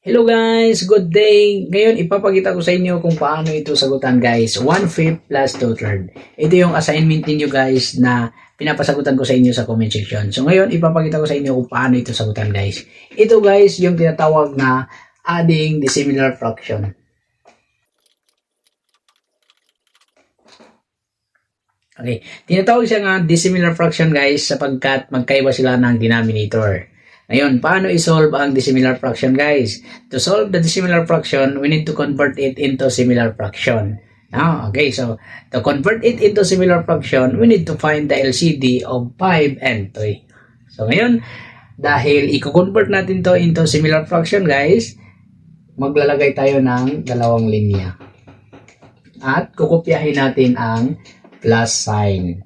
Hello guys, good day. Ngayon ipapakita ko sa inyo kung paano ito sagutan guys. 1/5 plus 2/3. Ito yung assignment niyo guys na pinapasagutan ko sa inyo sa comment section. So ngayon ipapakita ko sa inyo kung paano ito sagutan guys. Ito guys yung tinatawag na adding dissimilar fraction. Okay, tinatawag siya nga dissimilar fraction guys sapagkat magkaiba sila ng denominator. Ngayon, paano i-solve ang dissimilar fraction guys? To solve the dissimilar fraction, we need to convert it into similar fraction. Okay, so to convert it into similar fraction, we need to find the LCD of 5 and 3. So ngayon, dahil i-convert natin to into similar fraction guys, maglalagay tayo ng dalawang linya. At kukopyahin natin ang plus sign.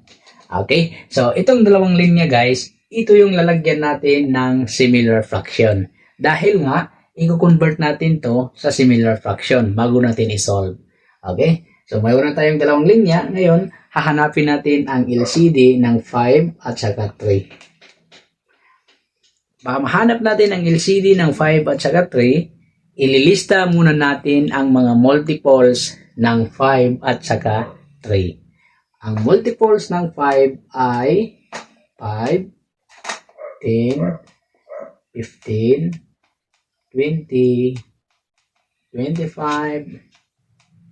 Okay, so itong dalawang linya guys, ito yung lalagyan natin ng similar fraction. Dahil nga, i-convert natin to sa similar fraction bago natin i-solve. Okay? So, mayroon tayong dalawang linya. Ngayon, hahanapin natin ang LCD ng 5 at saka 3. Para mahanap natin ang LCD ng 5 at saka 3, ililista muna natin ang mga multiples ng 5 at saka 3. Ang multiples ng 5 ay 5, 10, 15, 20, 25,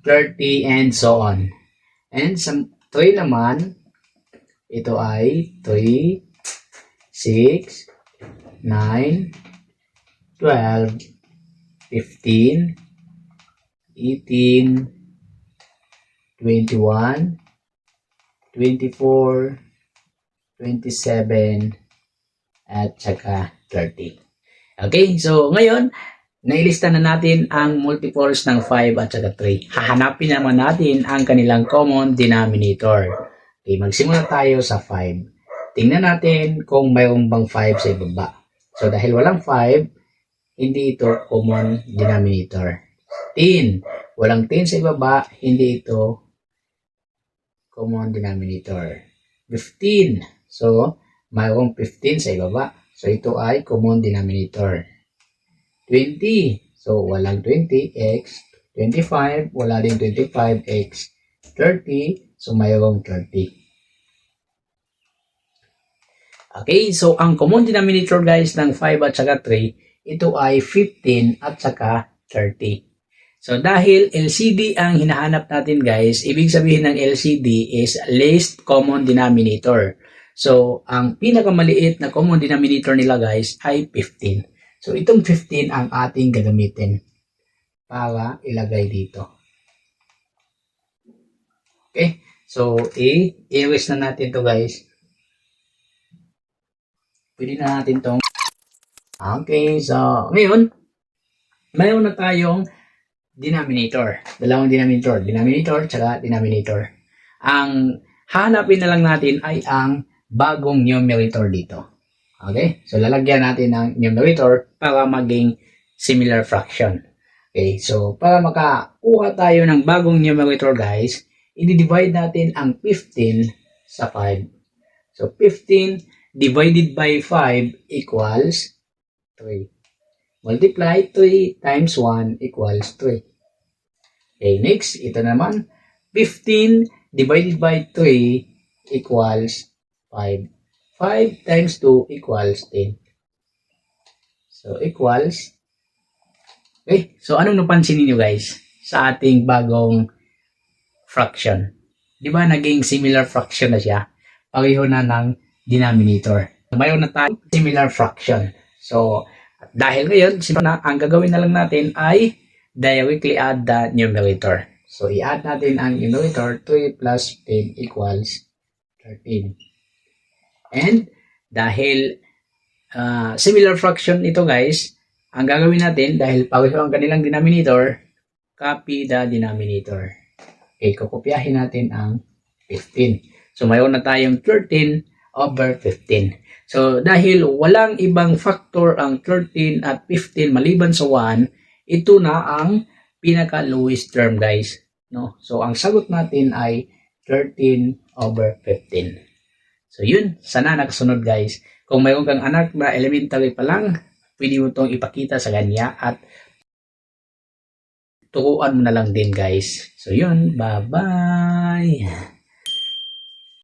30, and so on. And sa 3 naman, ito ay 3, 6, 9, 12, 15, 18, 21, 24, 27, at saka 30. Okay, so ngayon, nailista na natin ang multiples ng 5 at saka 3. Hahanapin naman natin ang kanilang common denominator. Okay, magsimula tayo sa 5. Tingnan natin kung mayroong bang 5 sa ibaba. So dahil walang 5, hindi ito common denominator. 10. Walang 10 sa ibaba, hindi ito common denominator. 15. So, mayroong 15 sa ibaba. So, ito ay common denominator. 20. So, walang 20x. 25. Wala din 25x. 30. So, mayroong 30. Okay. So, ang common denominator guys ng 5 at saka 3, ito ay 15 at saka 30. So, dahil LCD ang hinahanap natin guys, ibig sabihin ng LCD is least common denominator. So, ang pinakamaliit na common denominator nila guys ay 15. So, itong 15 ang ating gagamitin para ilagay dito. Okay? So, i-erase na natin to guys. Pwede na natin tong. Okay, so, ngayon, mayroon na tayong denominator. Dalawang denominator. Denominator, tsaka denominator. Ang hanapin na lang natin ay ang bagong numerator dito. Okay? So, lalagyan natin ng numerator para maging similar fraction. Okay? So, para makakuha tayo ng bagong numerator, guys, i-divide natin ang 15 sa 5. So, 15 divided by 5 equals 3. Multiply 3 times 1 equals 3. Okay, next, ito naman, 15 divided by 3 equals 5. 5 times 2 equals 10. So, equals. Okay, so anong napansin niyo guys sa ating bagong fraction? Di ba naging similar fraction na siya? Pareho na ng denominator. Mayroon na tayong similar fraction. So, dahil ngayon, ang gagawin na lang natin ay directly add the numerator. So, i-add natin ang numerator. 3 plus 10 equals 13. And, dahil similar fraction ito guys, ang gagawin natin, dahil pareho ang kanilang denominator, copy the denominator. Okay, kukopyahin natin ang 15. So, mayroon na tayong 13 over 15. So, dahil walang ibang factor ang 13 at 15 maliban sa 1, ito na ang pinaka-lowest term guys. No? So, ang sagot natin ay 13 over 15. So, yun. Sana nakasunod guys. Kung mayroon kang anak na elementary pa lang, pwede mo itong ipakita sa kanya at tukuan mo na lang din guys. So yun, bye-bye!